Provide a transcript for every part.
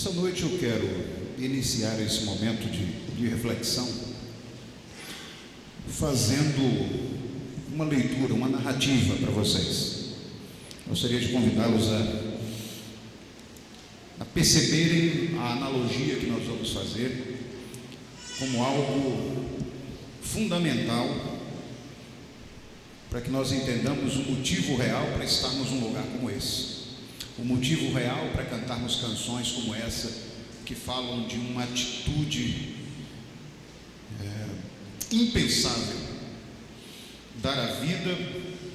Essa noite eu quero iniciar esse momento de reflexão fazendo uma leitura, uma narrativa para vocês. Gostaria de convidá-los a perceberem a analogia que nós vamos fazer como algo fundamental para que nós entendamos o motivo real para estarmos num lugar como esse. O motivo real para cantarmos canções como essa, que falam de uma atitude impensável, dar a vida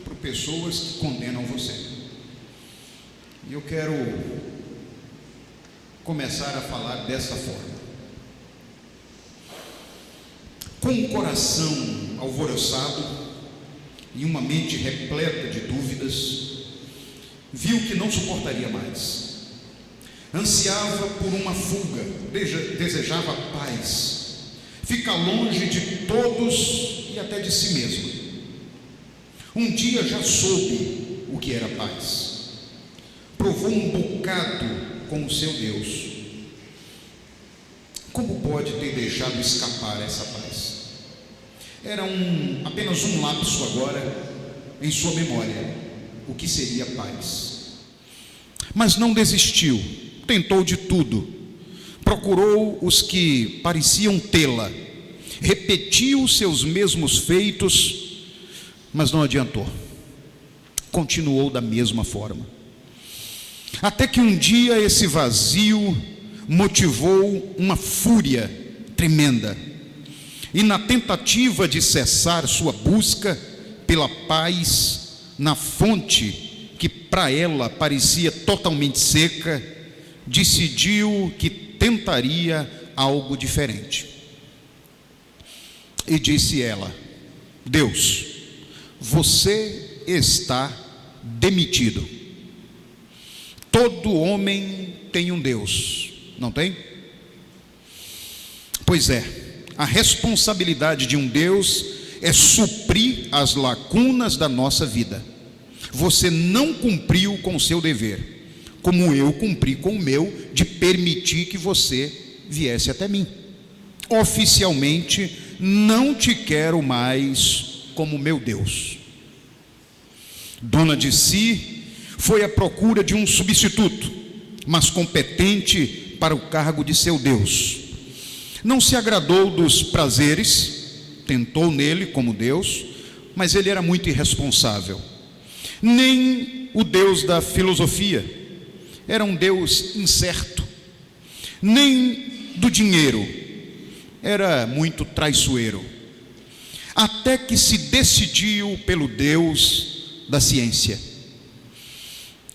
por pessoas que condenam você. E eu quero começar a falar dessa forma. Com o coração alvoroçado e uma mente repleta de dúvidas, viu que não suportaria mais. Ansiava por uma fuga, desejava paz, ficar longe de todos e até de si mesmo. Um dia já soube o que era paz. Provou um bocado com o seu Deus. Como pode ter deixado escapar essa paz? Era apenas um lapso agora em sua memória. O que seria paz? Mas não desistiu, tentou de tudo, procurou os que pareciam tê-la, repetiu seus mesmos feitos, mas não adiantou, continuou da mesma forma, até que um dia esse vazio motivou uma fúria tremenda, e na tentativa de cessar sua busca pela paz na fonte que para ela parecia totalmente seca, decidiu que tentaria algo diferente. E disse ela: Deus, você está demitido. Todo homem tem um Deus, não tem? Pois é, a responsabilidade de um Deus é suprir as lacunas da nossa vida. Você não cumpriu com o seu dever, como eu cumpri com o meu, de permitir que você viesse até mim. Oficialmente, não te quero mais como meu Deus. Dona de si, foi à procura de um substituto, mas competente para o cargo de seu Deus. Não se agradou dos prazeres, tentou nele como Deus, mas ele era muito irresponsável. Nem o Deus da filosofia, era um Deus incerto. Nem do dinheiro, era muito traiçoeiro. Até que se decidiu pelo Deus da ciência.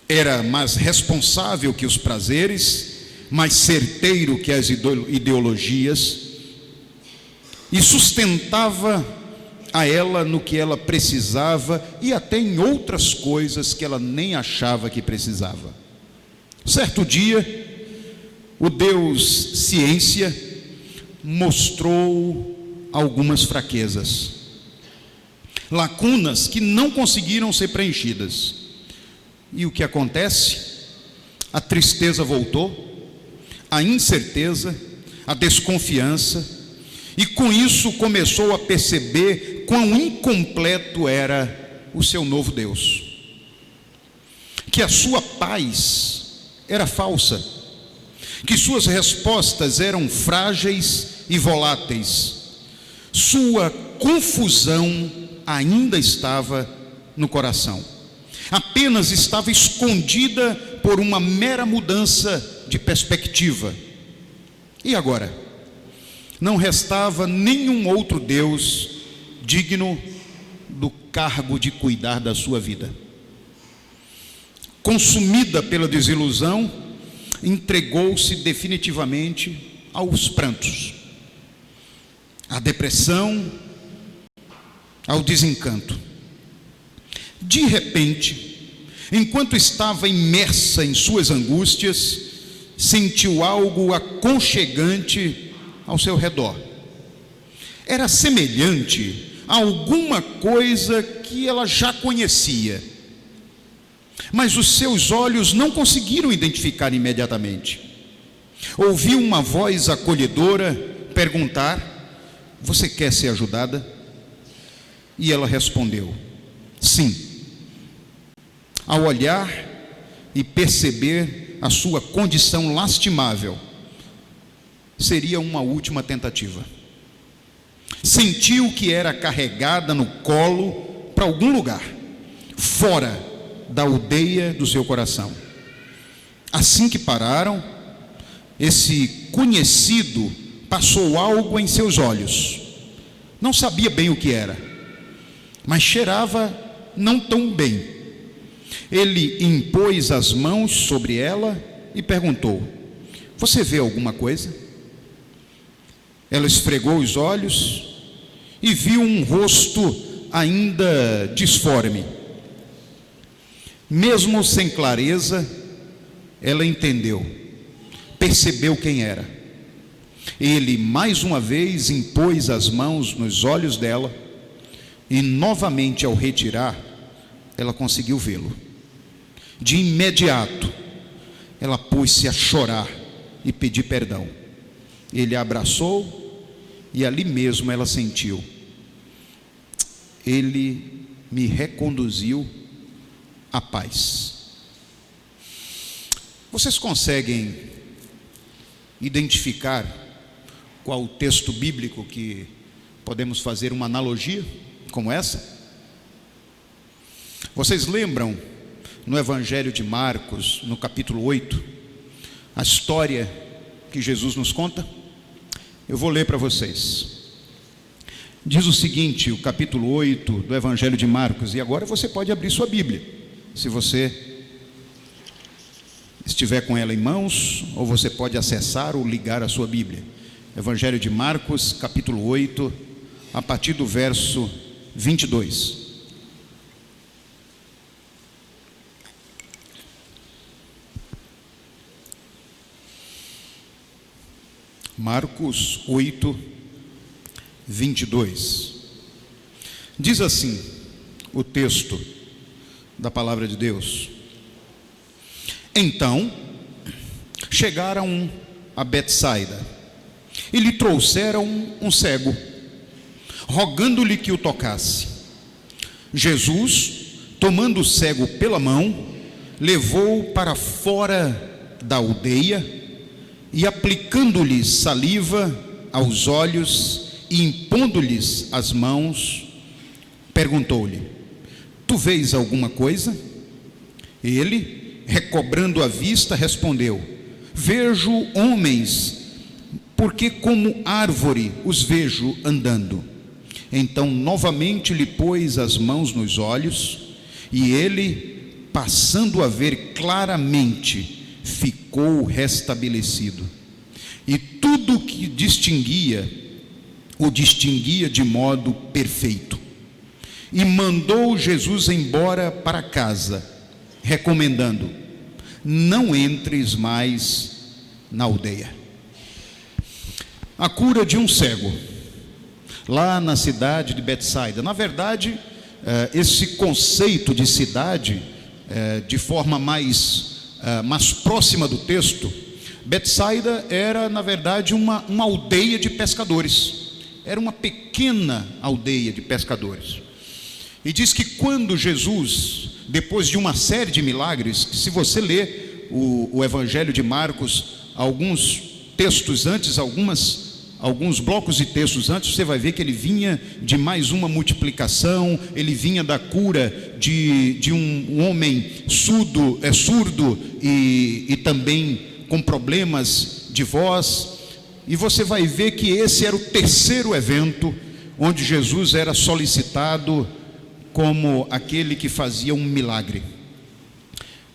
Era mais responsável que os prazeres, mais certeiro que as ideologias, e sustentava a ela no que ela precisava e até em outras coisas que ela nem achava que precisava. Certo dia, o Deus ciência mostrou algumas fraquezas, lacunas que não conseguiram ser preenchidas. E o que acontece? A tristeza voltou, a incerteza, a desconfiança, e com isso começou a perceber quão incompleto era o seu novo Deus, que a sua paz era falsa, que suas respostas eram frágeis e voláteis, sua confusão ainda estava no coração, apenas estava escondida por uma mera mudança de perspectiva. E agora? Não restava nenhum outro Deus digno do cargo de cuidar da sua vida. Consumida pela desilusão, entregou-se definitivamente aos prantos, à depressão, ao desencanto. De repente, enquanto estava imersa em suas angústias, sentiu algo aconchegante ao seu redor. Era semelhante a alguma coisa que ela já conhecia, mas os seus olhos não conseguiram identificar imediatamente. Ouviu uma voz acolhedora perguntar: você quer ser ajudada? E ela respondeu: sim. Ao olhar e perceber a sua condição lastimável, seria uma última tentativa. Sentiu que era carregada no colo para algum lugar, fora da aldeia do seu coração. Assim que pararam, esse conhecido passou algo em seus olhos. Não sabia bem o que era, mas cheirava não tão bem. Ele impôs as mãos sobre ela e perguntou: você vê alguma coisa? Ela esfregou os olhos e viu um rosto ainda disforme. Mesmo sem clareza, ela entendeu, percebeu quem era. Ele mais uma vez impôs as mãos nos olhos dela e novamente, ao retirar, ela conseguiu vê-lo. De imediato, ela pôs-se a chorar e pedir perdão. Ele a abraçou e ali mesmo ela sentiu: ele me reconduziu à paz. Vocês conseguem identificar qual o texto bíblico que podemos fazer uma analogia como essa? Vocês lembram no Evangelho de Marcos, no capítulo 8, a história que Jesus nos conta? Eu vou ler para vocês. Diz o seguinte, o capítulo 8 do Evangelho de Marcos, e agora você pode abrir sua Bíblia, se você estiver com ela em mãos, ou você pode acessar ou ligar a sua Bíblia. Evangelho de Marcos, capítulo 8, a partir do verso 22. Marcos 8, 22. Diz assim o texto da palavra de Deus: então chegaram a Betsaida e lhe trouxeram um cego, rogando-lhe que o tocasse. Jesus, tomando o cego pela mão, levou-o para fora da aldeia e, aplicando-lhe saliva aos olhos e impondo-lhes as mãos, perguntou-lhe: tu vês alguma coisa? Ele, recobrando a vista, respondeu: vejo homens, porque como árvore os vejo andando. Então novamente lhe pôs as mãos nos olhos, e ele, passando a ver claramente, ficou restabelecido. E tudo que distinguia, o distinguia de modo perfeito. E mandou Jesus embora para casa, recomendando: não entres mais na aldeia. A cura de um cego, lá na cidade de Betsaida. Na verdade, esse conceito de cidade, de forma mais próxima do texto, Betsaida era, na verdade, uma aldeia de pescadores. Era uma pequena aldeia de pescadores. E diz que quando Jesus, depois de uma série de milagres, que se você ler o Evangelho de Marcos, alguns textos antes, alguns blocos de textos antes, você vai ver que ele vinha de mais uma multiplicação, ele vinha da cura de um homem surdo e também com problemas de voz. E você vai ver que esse era o terceiro evento onde Jesus era solicitado como aquele que fazia um milagre.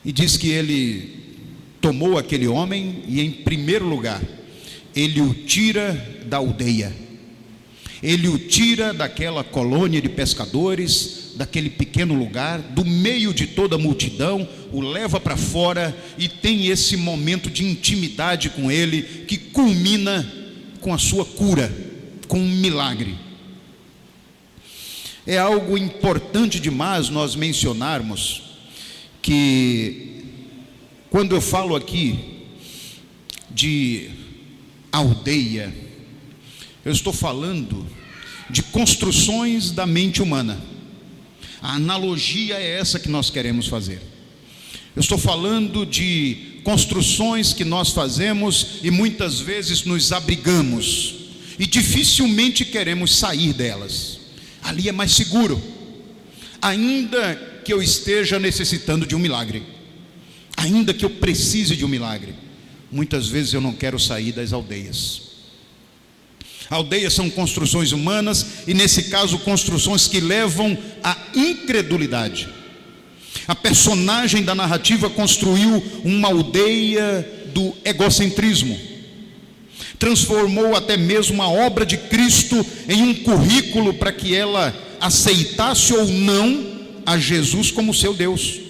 E diz que ele tomou aquele homem e, em primeiro lugar, ele o tira da aldeia, ele o tira daquela colônia de pescadores, daquele pequeno lugar, do meio de toda a multidão, o leva para fora e tem esse momento de intimidade com ele, que culmina com a sua cura, com um milagre. É algo importante demais nós mencionarmos que, quando eu falo aqui de aldeia, eu estou falando de construções da mente humana. A analogia é essa que nós queremos fazer. Eu estou falando de construções que nós fazemos e muitas vezes nos abrigamos e dificilmente queremos sair delas. Ali é mais seguro, ainda que eu esteja necessitando de um milagre, ainda que eu precise de um milagre. Muitas vezes eu não quero sair das aldeias. Aldeias são construções humanas, e nesse caso construções que levam à incredulidade. A personagem da narrativa construiu uma aldeia do egocentrismo, transformou até mesmo a obra de Cristo em um currículo para que ela aceitasse ou não a Jesus como seu Deus.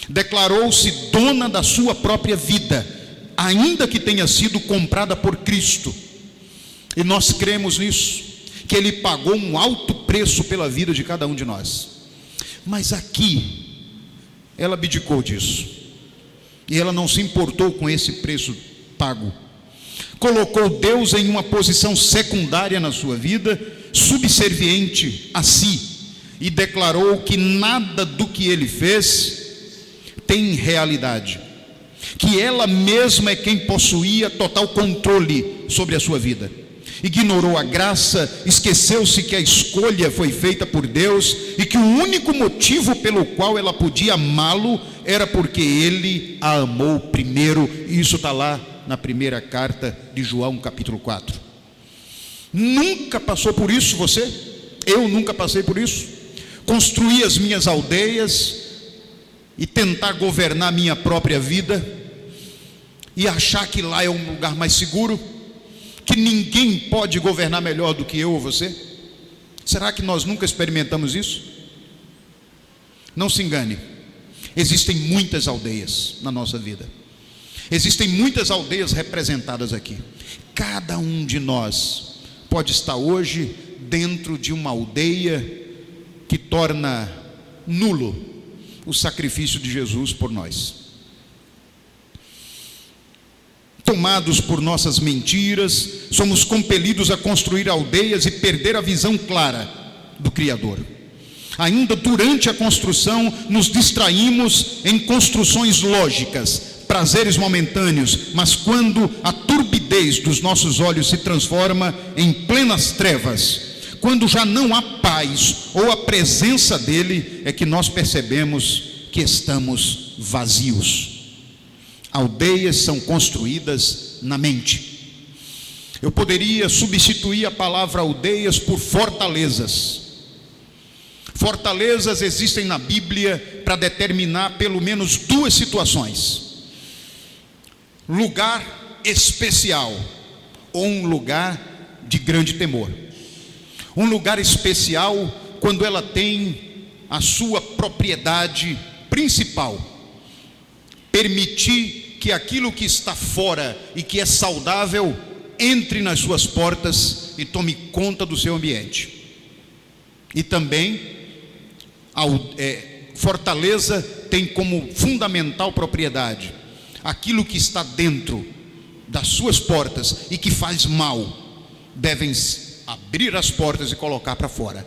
Declarou-se dona da sua própria vida, ainda que tenha sido comprada por Cristo. E nós cremos nisso, que Ele pagou um alto preço pela vida de cada um de nós. Mas aqui ela abdicou disso, e ela não se importou com esse preço pago. Colocou Deus em uma posição secundária na sua vida, subserviente a si, e declarou que nada do que Ele fez tem realidade, que ela mesma é quem possuía total controle sobre a sua vida. Ignorou a graça, esqueceu-se que a escolha foi feita por Deus e que o único motivo pelo qual ela podia amá-lo era porque Ele a amou primeiro. E isso está lá na primeira carta de João, capítulo 4. Nunca passou por isso você? Eu nunca passei por isso. Construir as minhas aldeias e tentar governar a minha própria vida e achar que lá é um lugar mais seguro, que ninguém pode governar melhor do que eu ou você? Será que nós nunca experimentamos isso? Não se engane, existem muitas aldeias na nossa vida, existem muitas aldeias representadas aqui. Cada um de nós pode estar hoje dentro de uma aldeia que torna nulo o sacrifício de Jesus por nós. Tomados por nossas mentiras, somos compelidos a construir aldeias e perder a visão clara do Criador. Ainda durante a construção, nos distraímos em construções lógicas, prazeres momentâneos, mas quando a turbidez dos nossos olhos se transforma em plenas trevas, quando já não há paz ou a presença dele, é que nós percebemos que estamos vazios. Aldeias são construídas na mente. Eu poderia substituir a palavra aldeias por fortalezas. Fortalezas existem na Bíblia para determinar pelo menos duas situações: lugar especial ou um lugar de grande temor. Um lugar especial quando ela tem a sua propriedade principal, permitir que aquilo que está fora e que é saudável entre nas suas portas e tome conta do seu ambiente. E também fortaleza tem como fundamental propriedade aquilo que está dentro das suas portas e que faz mal, devem abrir as portas e colocar para fora.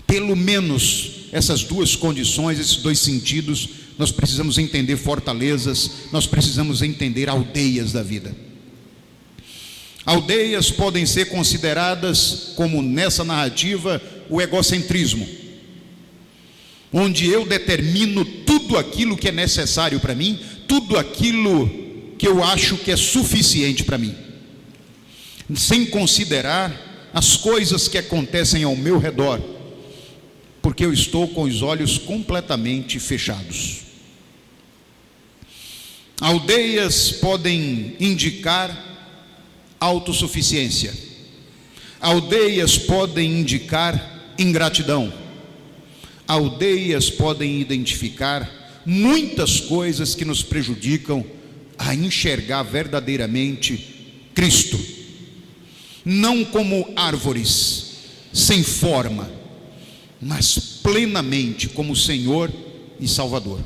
Pelo menos essas duas condições, esses dois sentidos, nós precisamos entender fortalezas, nós precisamos entender aldeias da vida. Aldeias podem ser consideradas, como nessa narrativa, o egocentrismo, onde eu determino tudo aquilo que é necessário para mim, tudo aquilo que eu acho que é suficiente para mim, sem considerar as coisas que acontecem ao meu redor, porque eu estou com os olhos completamente fechados. Aldeias podem indicar autossuficiência. Aldeias podem indicar ingratidão. Aldeias podem identificar muitas coisas que nos prejudicam a enxergar verdadeiramente Cristo, não como árvores sem forma, mas plenamente como Senhor e Salvador.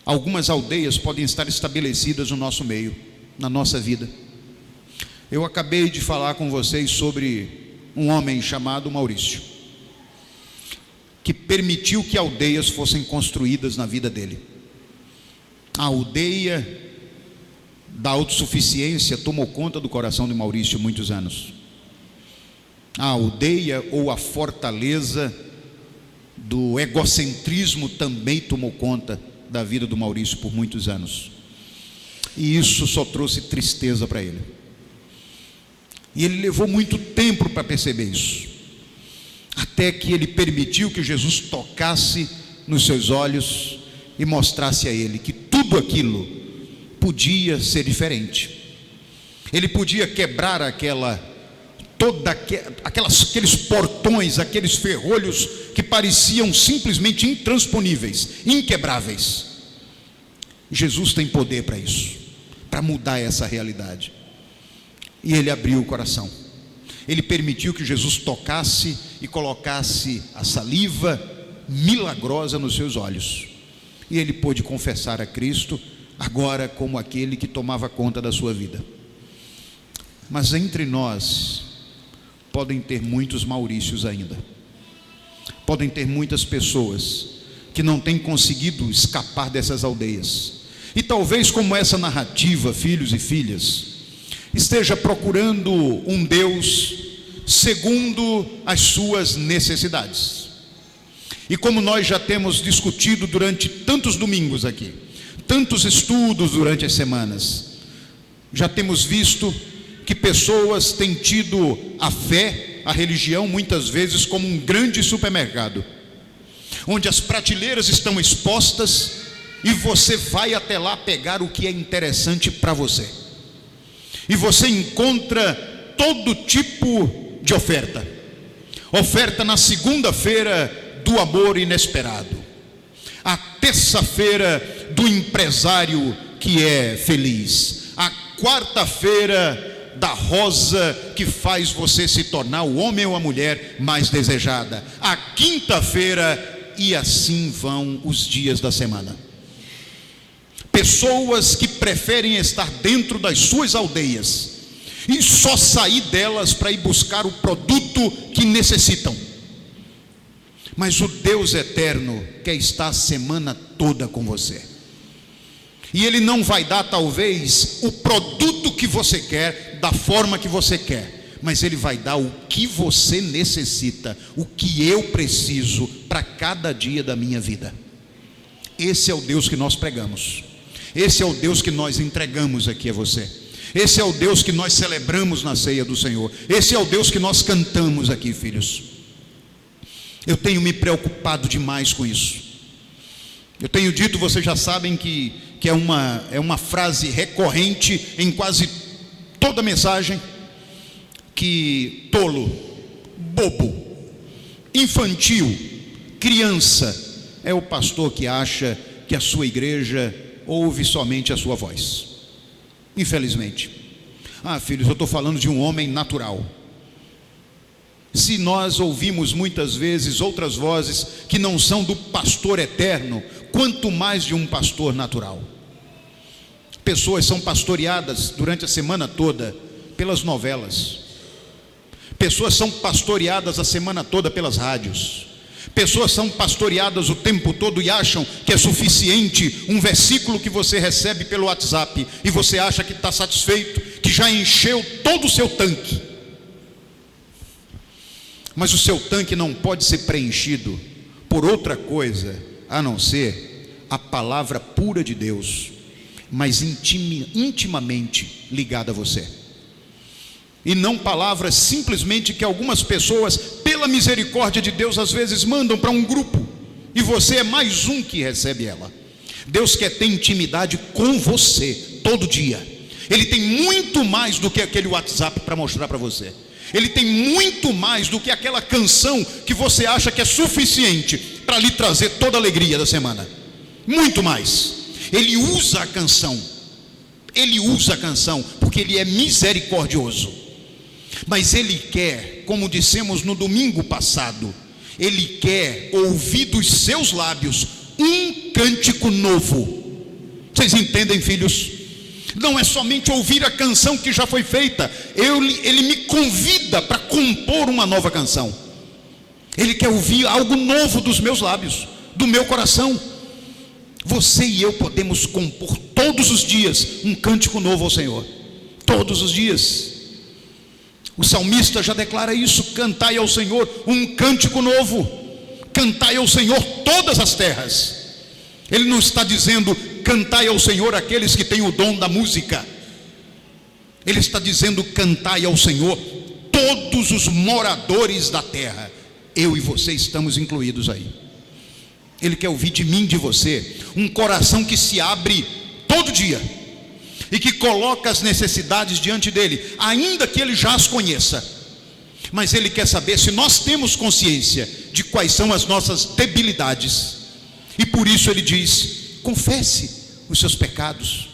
algumas aldeias podem estar estabelecidas no nosso meio, na nossa vida. Eu acabei de falar com vocês sobre um homem chamado Maurício, que permitiu que aldeias fossem construídas na vida dele. A aldeia da autossuficiência tomou conta do coração de Maurício muitos anos. A aldeia ou a fortaleza do egocentrismo também tomou conta da vida do Maurício por muitos anos. E isso só trouxe tristeza para ele. E ele levou muito tempo para perceber isso, até que ele permitiu que Jesus tocasse nos seus olhos e mostrasse a ele que tudo aquilo podia ser diferente. Ele podia quebrar aqueles portões, aqueles ferrolhos que pareciam simplesmente intransponíveis, inquebráveis. Jesus tem poder para isso, para mudar essa realidade. E ele abriu o coração. Ele permitiu que Jesus tocasse e colocasse a saliva milagrosa nos seus olhos. E ele pôde confessar a Cristo agora como aquele que tomava conta da sua vida. Mas entre nós podem ter muitos Maurícios ainda. Podem ter muitas pessoas que não têm conseguido escapar dessas aldeias. E talvez, como essa narrativa, filhos e filhas, esteja procurando um Deus segundo as suas necessidades. E como nós já temos discutido durante tantos domingos aqui, tantos estudos durante as semanas, já temos visto que pessoas têm tido a fé, a religião, muitas vezes como um grande supermercado, onde as prateleiras estão expostas e você vai até lá pegar o que é interessante para você. E você encontra todo tipo de oferta. Oferta na segunda-feira do amor inesperado, a terça-feira do empresário que é feliz, a quarta-feira da rosa que faz você se tornar o homem ou a mulher mais desejada, a quinta-feira, e assim vão os dias da semana. Pessoas que preferem estar dentro das suas aldeias e só sair delas para ir buscar o produto que necessitam. Mas o Deus eterno quer estar a semana toda com você. E Ele não vai dar talvez o produto que você quer, da forma que você quer, mas Ele vai dar o que você necessita, o que eu preciso para cada dia da minha vida. Esse é o Deus que nós pregamos. Esse é o Deus que nós entregamos aqui a você. Esse é o Deus que nós celebramos na ceia do Senhor. Esse é o Deus que nós cantamos aqui, filhos. Eu tenho me preocupado demais com isso. Eu tenho dito, vocês já sabem que é uma frase recorrente em quase toda mensagem, que tolo, bobo, infantil, criança é o pastor que acha que a sua igreja ouve somente a sua voz. Infelizmente. Filhos, eu estou falando de um homem natural. Se nós ouvimos muitas vezes outras vozes que não são do pastor eterno, quanto mais de um pastor natural. Pessoas são pastoreadas durante a semana toda pelas novelas. Pessoas são pastoreadas a semana toda pelas rádios. Pessoas são pastoreadas o tempo todo e acham que é suficiente um versículo que você recebe pelo WhatsApp e você acha que está satisfeito, que já encheu todo o seu tanque. Mas o seu tanque não pode ser preenchido por outra coisa a não ser a palavra pura de Deus, mas intimamente ligada a você. E não palavras simplesmente que algumas pessoas, pela misericórdia de Deus, às vezes mandam para um grupo, e você é mais um que recebe ela. Deus quer ter intimidade com você todo dia. Ele tem muito mais do que aquele WhatsApp para mostrar para você. Ele tem muito mais do que aquela canção que você acha que é suficiente para lhe trazer toda a alegria da semana. Muito mais. Ele usa a canção. Ele usa a canção porque Ele é misericordioso. Mas Ele quer, como dissemos no domingo passado, Ele quer ouvir dos seus lábios um cântico novo. Vocês entendem, filhos? Não é somente ouvir a canção que já foi feita. Ele me convida para compor uma nova canção. Ele quer ouvir algo novo dos meus lábios, do meu coração. Você e eu podemos compor todos os dias um cântico novo ao Senhor. Todos os dias. O salmista já declara isso: cantai ao Senhor um cântico novo, cantai ao Senhor todas as terras. Ele não está dizendo cantai ao Senhor aqueles que têm o dom da música. Ele está dizendo cantai ao Senhor todos os moradores da terra. Eu e você estamos incluídos aí. Ele quer ouvir de mim, de você, um coração que se abre todo dia e que coloca as necessidades diante dele, ainda que ele já as conheça. Mas ele quer saber se nós temos consciência de quais são as nossas debilidades. E por isso ele diz: confesse os seus pecados,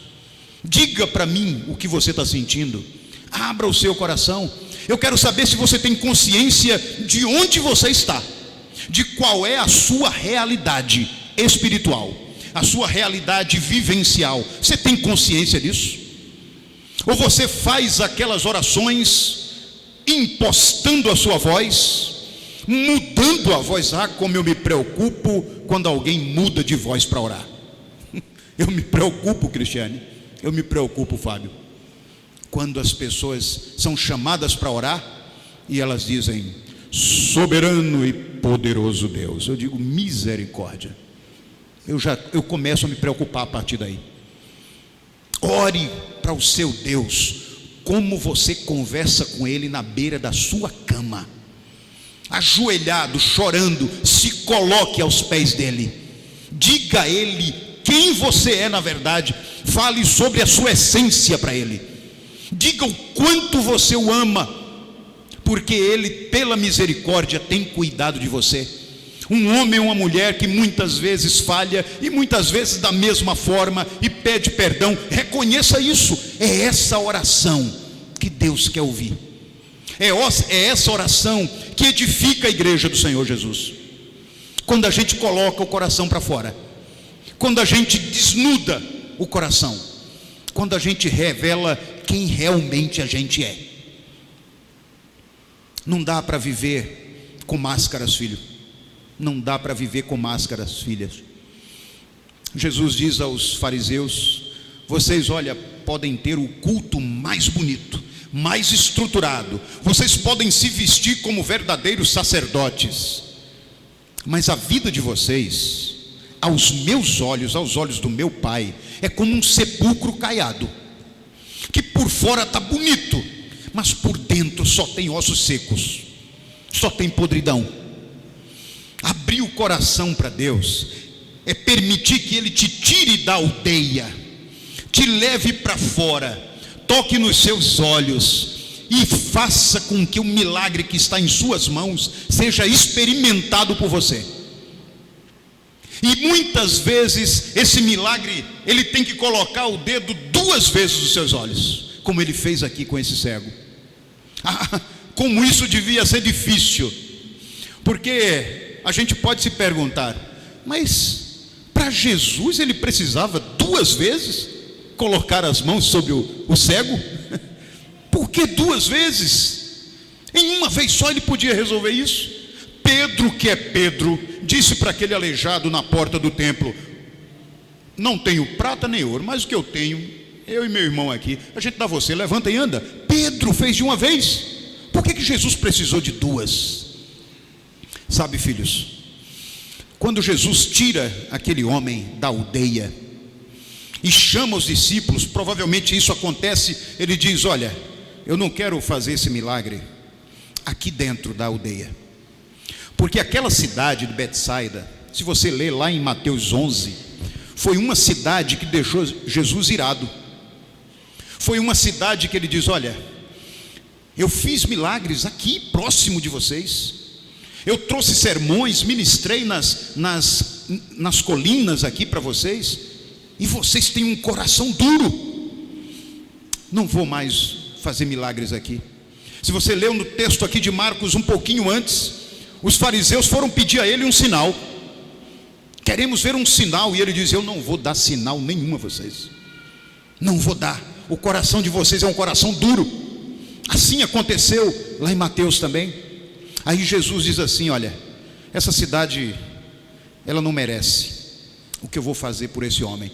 diga para mim o que você está sentindo, abra o seu coração. Eu quero saber se você tem consciência de onde você está, de qual é a sua realidade espiritual, a sua realidade vivencial. Você tem consciência disso? Ou você faz aquelas orações impostando a sua voz, mudando a voz? Ah, como eu me preocupo quando alguém muda de voz para orar. Eu me preocupo, Cristiane, eu me preocupo, Fábio, quando as pessoas são chamadas para orar e elas dizem: soberano e poderoso Deus. Eu digo: misericórdia. Eu começo a me preocupar a partir daí. Ore para o seu Deus como você conversa com Ele na beira da sua cama, ajoelhado, chorando. Se coloque aos pés dEle, diga a Ele quem você é na verdade, fale sobre a sua essência para Ele, diga o quanto você o ama, porque Ele, pela misericórdia, tem cuidado de você. Um homem ou uma mulher que muitas vezes falha, e muitas vezes da mesma forma, e pede perdão, reconheça isso. É essa oração que Deus quer ouvir. É essa oração que edifica a igreja do Senhor Jesus. Quando a gente coloca o coração para fora, quando a gente desnuda o coração, quando a gente revela quem realmente a gente é. Não dá para viver com máscaras, filho. Não dá para viver com máscaras, filhas. Jesus diz aos fariseus: vocês, olha, podem ter o culto mais bonito, mais estruturado, vocês podem se vestir como verdadeiros sacerdotes, mas a vida de vocês, aos meus olhos, aos olhos do meu Pai, é como um sepulcro caiado, que por fora está bonito, mas por dentro só tem ossos secos, só tem podridão. Abrir o coração para Deus é permitir que Ele te tire da aldeia, te leve para fora, toque nos seus olhos e faça com que o milagre que está em suas mãos seja experimentado por você. E muitas vezes esse milagre, Ele tem que colocar o dedo 2 vezes nos seus olhos, como Ele fez aqui com esse cego. Como isso devia ser difícil, porque a gente pode se perguntar: mas para Jesus Ele precisava 2 vezes colocar as mãos sobre o cego? Por que 2 vezes? Em uma vez só Ele podia resolver isso. Pedro, que é Pedro, disse para aquele aleijado na porta do templo: não tenho prata nem ouro, mas o que eu tenho, eu e meu irmão aqui, a gente dá a você, levanta e anda. Pedro fez de uma vez. Por que Jesus precisou de 2? Sabe, filhos, quando Jesus tira aquele homem da aldeia e chama os discípulos, provavelmente isso acontece, Ele diz: olha, eu não quero fazer esse milagre aqui dentro da aldeia, porque aquela cidade de Betsaida, se você ler lá em Mateus 11, foi uma cidade que deixou Jesus irado. Foi uma cidade que Ele diz: olha, eu fiz milagres aqui próximo de vocês, eu trouxe sermões, ministrei nas colinas aqui para vocês, e vocês têm um coração duro. Não vou mais fazer milagres aqui. Se você leu no texto aqui de Marcos um pouquinho antes, os fariseus foram pedir a Ele um sinal. Queremos ver um sinal. E ele diz: eu não vou dar sinal nenhum a vocês, não vou dar. O coração de vocês é um coração duro. Assim aconteceu lá em Mateus também. Aí Jesus diz assim: olha, essa cidade, ela não merece o que eu vou fazer por esse homem.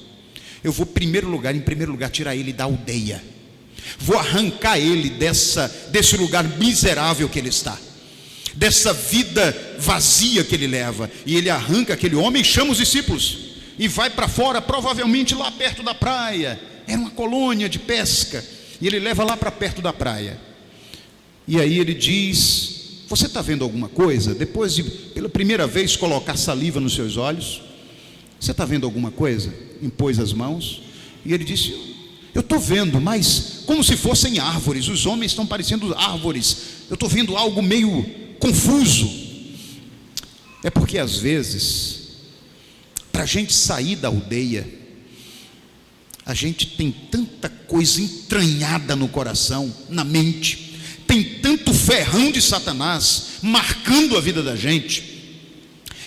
Eu vou em primeiro lugar tirar ele da aldeia. Vou arrancar ele desse lugar miserável que ele está, dessa vida vazia que ele leva. E ele arranca aquele homem, chama os discípulos e vai para fora, provavelmente lá perto da praia. Era uma colônia de pesca, e ele leva lá para perto da praia. E aí ele diz: você está vendo alguma coisa? Depois de pela primeira vez colocar saliva nos seus olhos, você está vendo alguma coisa? Impôs as mãos, e ele disse: eu estou vendo, mas como se fossem árvores. Os homens estão parecendo árvores. Eu estou vendo algo meio confuso. É porque às vezes, para a gente sair da aldeia, a gente tem tanta coisa entranhada no coração, na mente, tem tanto ferrão de Satanás marcando a vida da gente,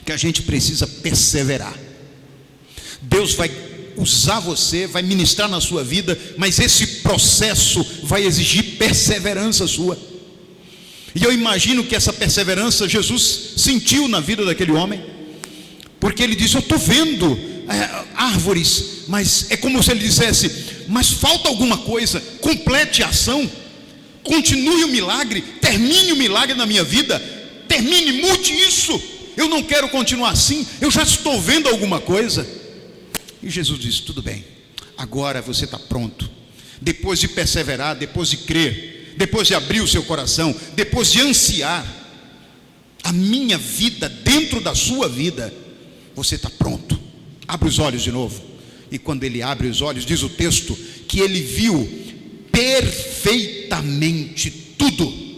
que a gente precisa perseverar. Deus vai usar você, vai ministrar na sua vida, mas esse processo vai exigir perseverança sua. E eu imagino que essa perseverança Jesus sentiu na vida daquele homem, porque ele disse: eu estou vendo árvores, mas é como se ele dissesse: mas falta alguma coisa. Complete a ação, continue o milagre, termine o milagre na minha vida, termine, mude isso. Eu não quero continuar assim, eu já estou vendo alguma coisa. E Jesus disse: tudo bem, agora você está pronto. Depois de perseverar, depois de crer, depois de abrir o seu coração, depois de ansiar a minha vida dentro da sua vida, você está pronto. Abre os olhos de novo. E quando ele abre os olhos, diz o texto que ele viu perfeitamente tudo.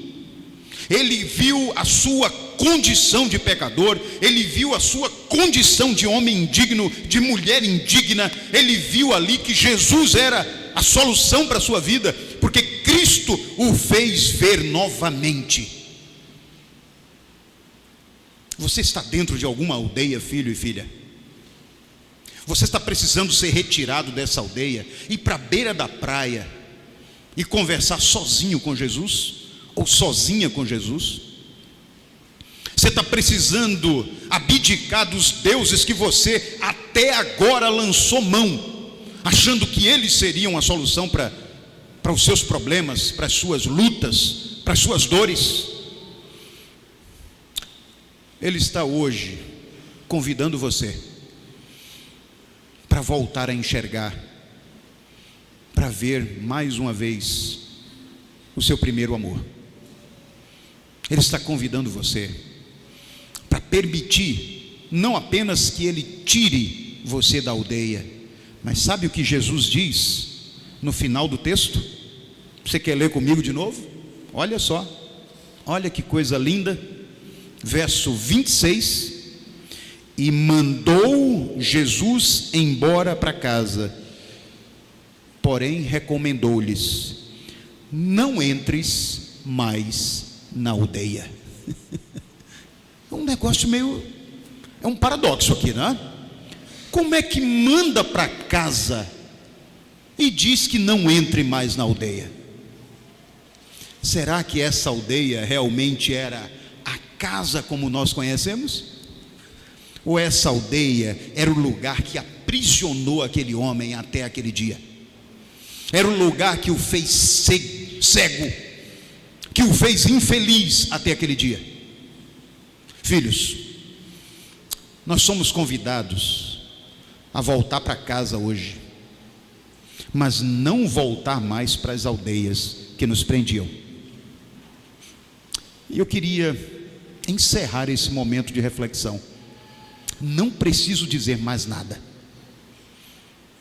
Ele viu a sua condição de pecador, ele viu a sua condição de homem indigno, de mulher indigna. Ele viu ali que Jesus era a solução para a sua vida, porque Cristo o fez ver novamente. Você está dentro de alguma aldeia, filho e filha? Você está precisando ser retirado dessa aldeia, ir para a beira da praia e conversar sozinho com Jesus, ou sozinha com Jesus? Você está precisando abdicar dos deuses que você até agora lançou mão, achando que eles seriam a solução para os seus problemas, para as suas lutas, para as suas dores? Ele está hoje convidando você para voltar a enxergar, para ver mais uma vez o seu primeiro amor. Ele está convidando você para permitir, não apenas que ele tire você da aldeia, mas sabe o que Jesus diz no final do texto? Você quer ler comigo de novo? Olha só, olha que coisa linda, verso 26: e mandou Jesus embora para casa, porém recomendou-lhes: não entres mais na aldeia. É um negócio meio, é um paradoxo aqui, não é? Como é que manda para casa e diz que não entre mais na aldeia? Será que essa aldeia realmente era a casa como nós conhecemos? Ou essa aldeia era o lugar que aprisionou aquele homem até aquele dia? Era o lugar que o fez cego, que o fez infeliz até aquele dia. Filhos, nós somos convidados a voltar para casa hoje, mas não voltar mais para as aldeias que nos prendiam. E eu queria encerrar esse momento de reflexão. Não preciso dizer mais nada.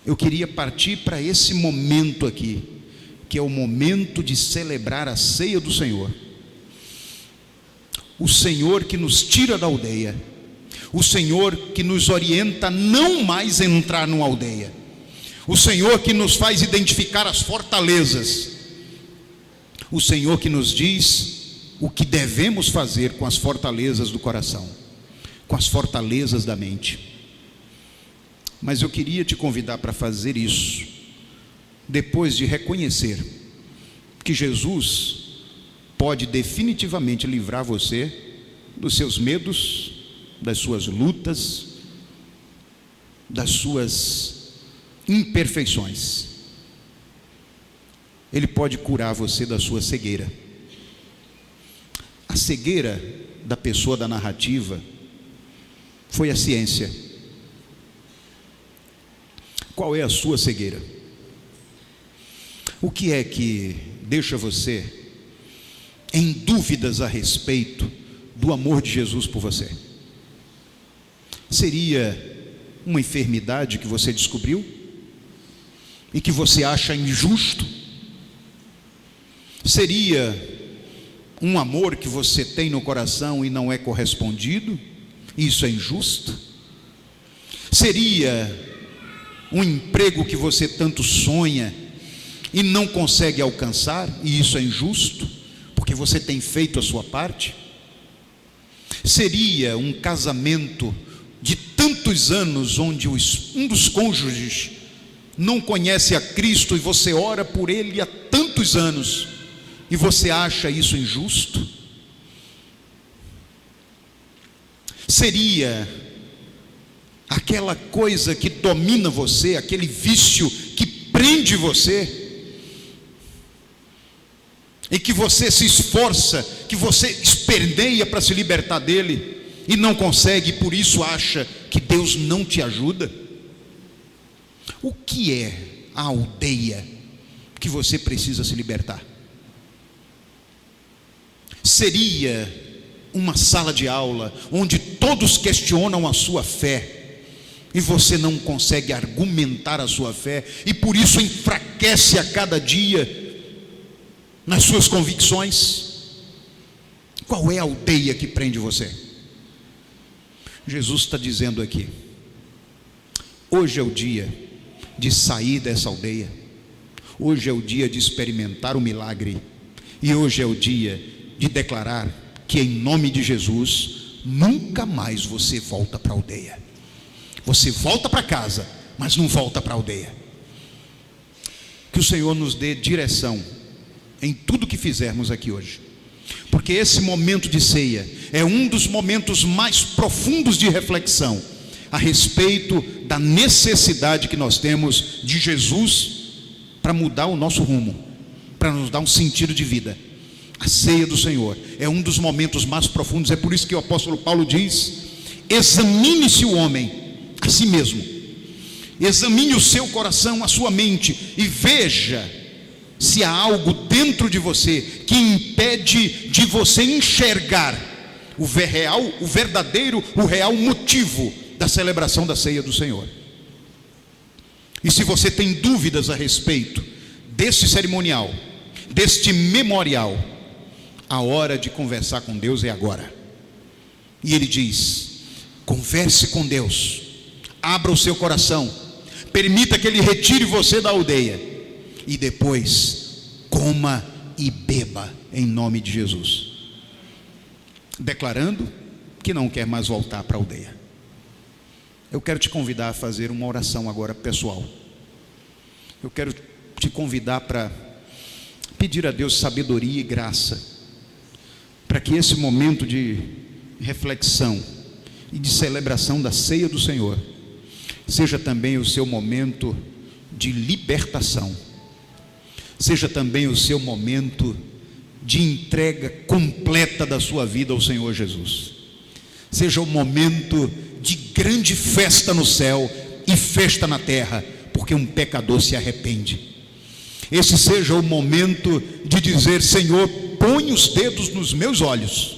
Eu queria partir para esse momento aqui, que é o momento de celebrar a ceia do Senhor. O Senhor que nos tira da aldeia, o Senhor que nos orienta a não mais entrar numa aldeia, o Senhor que nos faz identificar as fortalezas, o Senhor que nos diz o que devemos fazer com as fortalezas do coração, com as fortalezas da mente. Mas eu queria te convidar para fazer isso, depois de reconhecer que Jesus pode definitivamente livrar você dos seus medos, das suas lutas, das suas imperfeições. Ele pode curar você da sua cegueira. A cegueira da pessoa da narrativa foi a ciência. Qual é a sua cegueira? O que é que deixa você em dúvidas a respeito do amor de Jesus por você? Seria uma enfermidade que você descobriu e que você acha injusto? Seria um amor que você tem no coração e não é correspondido, e isso é injusto? Seria um emprego que você tanto sonha e não consegue alcançar, e isso é injusto, porque você tem feito a sua parte? Seria um casamento de tantos anos, onde um dos cônjuges não conhece a Cristo, e você ora por ele há tantos anos, e você acha isso injusto? Seria aquela coisa que domina você, aquele vício que prende você, e que você se esforça, que você esperneia para se libertar dele, e não consegue, e por isso acha que Deus não te ajuda? O que é a aldeia que você precisa se libertar? Seria uma sala de aula onde todos questionam a sua fé e você não consegue argumentar a sua fé, e por isso enfraquece a cada dia nas suas convicções? Qual é a aldeia que prende você? Jesus está dizendo aqui: hoje é o dia de sair dessa aldeia, hoje é o dia de experimentar o milagre, e hoje é o dia de declarar que em nome de Jesus nunca mais você volta para a aldeia. Você volta para casa, mas não volta para a aldeia. Que o Senhor nos dê direção em tudo que fizermos aqui hoje, porque esse momento de ceia é um dos momentos mais profundos de reflexão a respeito da necessidade que nós temos de Jesus para mudar o nosso rumo, para nos dar um sentido de vida. A ceia do Senhor é um dos momentos mais profundos. É por isso que o apóstolo Paulo diz: examine-se o homem a si mesmo, examine o seu coração, a sua mente, e veja se há algo dentro de você que impede de você enxergar o verdadeiro, o real motivo da celebração da ceia do Senhor. E se você tem dúvidas a respeito deste cerimonial, deste memorial, a hora de conversar com Deus é agora. E ele diz: converse com Deus, abra o seu coração, permita que ele retire você da aldeia, e depois coma e beba em nome de Jesus, declarando que não quer mais voltar para a aldeia. Eu quero te convidar a fazer uma oração agora pessoal. Eu quero te convidar para pedir a Deus sabedoria e graça, para que esse momento de reflexão e de celebração da ceia do Senhor seja também o seu momento de libertação, seja também o seu momento de entrega completa da sua vida ao Senhor Jesus, seja o momento de grande festa no céu e festa na terra, porque um pecador se arrepende. Esse seja o momento de dizer: Senhor, põe os dedos nos meus olhos,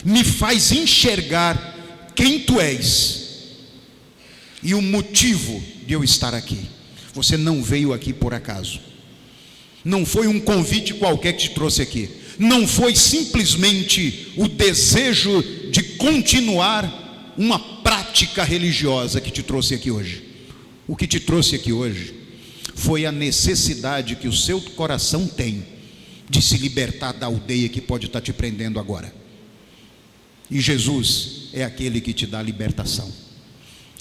me faz enxergar quem Tu és e o motivo de eu estar aqui. Você não veio aqui por acaso, não foi um convite qualquer que te trouxe aqui, não foi simplesmente o desejo de continuar uma prática religiosa que te trouxe aqui hoje. O que te trouxe aqui hoje foi a necessidade que o seu coração tem de se libertar da aldeia que pode estar te prendendo agora. E Jesus é aquele que te dá libertação.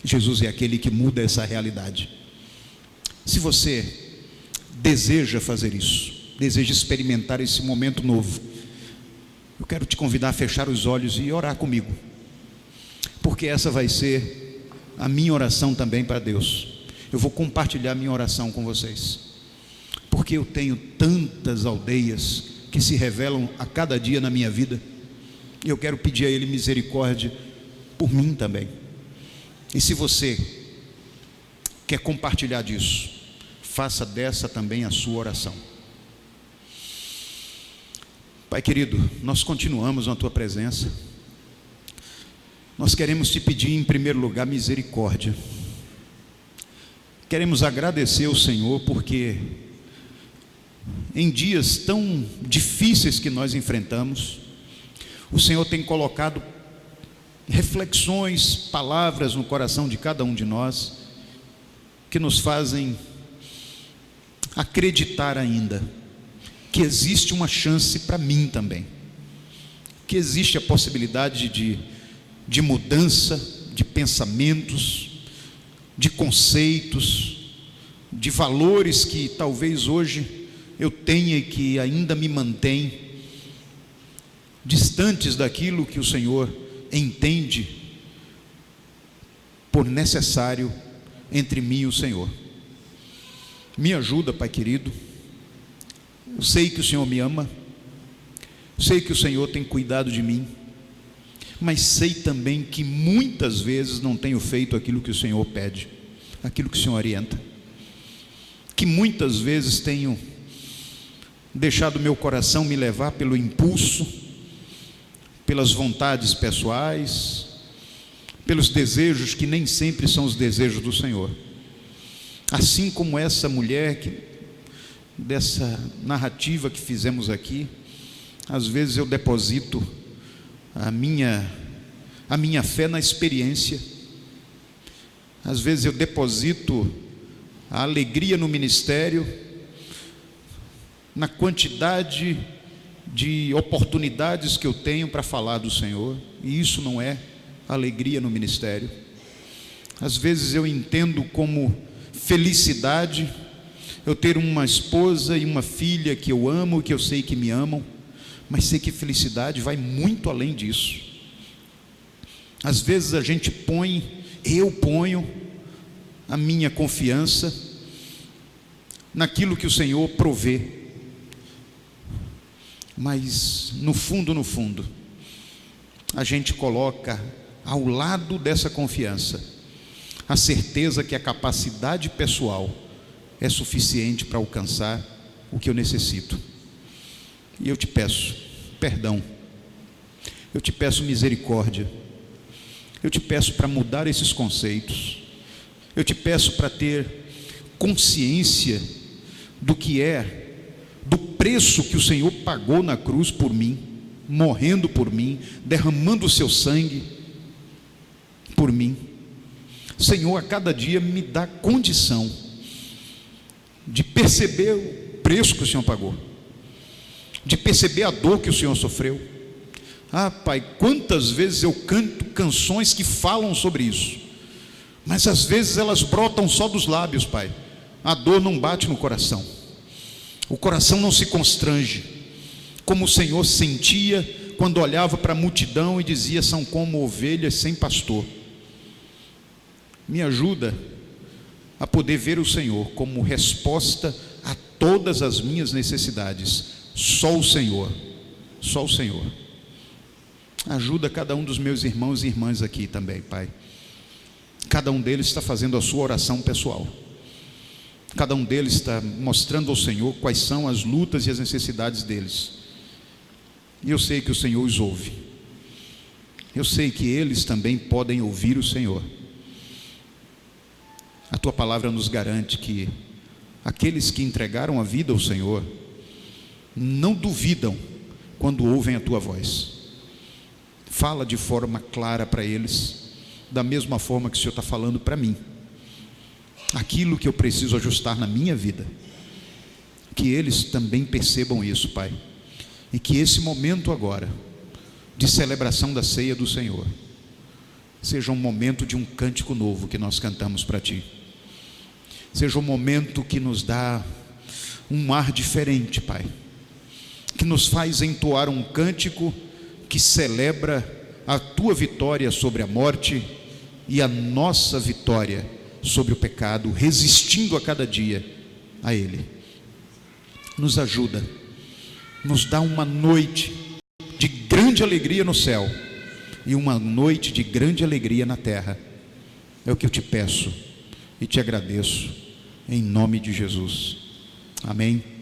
Jesus é aquele que muda essa realidade. Se você deseja fazer isso, deseja experimentar esse momento novo, eu quero te convidar a fechar os olhos e orar comigo, porque essa vai ser a minha oração também para Deus. Eu vou compartilhar minha oração com vocês, porque eu tenho tantas aldeias que se revelam a cada dia na minha vida, e eu quero pedir a Ele misericórdia por mim também. E se você quer compartilhar disso, faça dessa também a sua oração. Pai querido, nós continuamos na Tua presença. Nós queremos Te pedir em primeiro lugar misericórdia. Queremos agradecer ao Senhor porque em dias tão difíceis que nós enfrentamos, o Senhor tem colocado reflexões, palavras no coração de cada um de nós, que nos fazem acreditar ainda que existe uma chance para mim também, que existe a possibilidade de mudança de pensamentos, de conceitos, de valores que talvez hoje eu tenha e que ainda me mantém distantes daquilo que o Senhor entende por necessário entre mim e o Senhor. Me ajuda, Pai querido. Eu sei que o Senhor me ama, sei que o Senhor tem cuidado de mim, mas sei também que muitas vezes não tenho feito aquilo que o Senhor pede, aquilo que o Senhor orienta, que muitas vezes tenho deixado meu coração me levar pelo impulso, pelas vontades pessoais, pelos desejos que nem sempre são os desejos do Senhor. Assim como essa mulher dessa narrativa que fizemos aqui, às vezes eu deposito a minha fé na experiência, às vezes eu deposito a alegria no ministério, na quantidade de oportunidades que eu tenho para falar do Senhor, e isso não é alegria no ministério. Às vezes eu entendo como felicidade eu ter uma esposa e uma filha que eu amo, que eu sei que me amam, mas sei que felicidade vai muito além disso. Às vezes eu ponho a minha confiança naquilo que o Senhor provê, mas no fundo, a gente coloca ao lado dessa confiança a certeza que a capacidade pessoal é suficiente para alcançar o que eu necessito. E eu te peço perdão, eu te peço misericórdia, eu te peço para mudar esses conceitos, eu te peço para ter consciência do que do preço que o Senhor pagou na cruz por mim, morrendo por mim, derramando o seu sangue por mim. Senhor, a cada dia me dá condição de perceber o preço que o Senhor pagou, de perceber a dor que o Senhor sofreu. Pai, quantas vezes eu canto canções que falam sobre isso, mas às vezes elas brotam só dos lábios, Pai. A dor não bate no coração, o coração não se constrange, como o Senhor sentia quando olhava para a multidão e dizia: são como ovelhas sem pastor. Me ajuda a poder ver o Senhor como resposta a todas as minhas necessidades. Só o Senhor, só o Senhor. Ajuda cada um dos meus irmãos e irmãs aqui também, Pai. Cada um deles está fazendo a sua oração pessoal, cada um deles está mostrando ao Senhor quais são as lutas e as necessidades deles, e eu sei que o Senhor os ouve, eu sei que eles também podem ouvir o Senhor. A Tua palavra nos garante que aqueles que entregaram a vida ao Senhor não duvidam quando ouvem a Tua voz. Fala de forma clara para eles, da mesma forma que o Senhor está falando para mim, aquilo que eu preciso ajustar na minha vida, que eles também percebam isso, Pai, e que esse momento agora de celebração da ceia do Senhor seja um momento de um cântico novo que nós cantamos para Ti. Seja um momento que nos dá um ar diferente, Pai, que nos faz entoar um cântico que celebra a Tua vitória sobre a morte e a nossa vitória sobre o pecado, resistindo a cada dia a Ele. Nos ajuda, nos dá uma noite de grande alegria no céu e uma noite de grande alegria na terra. É o que eu te peço e te agradeço, em nome de Jesus. Amém.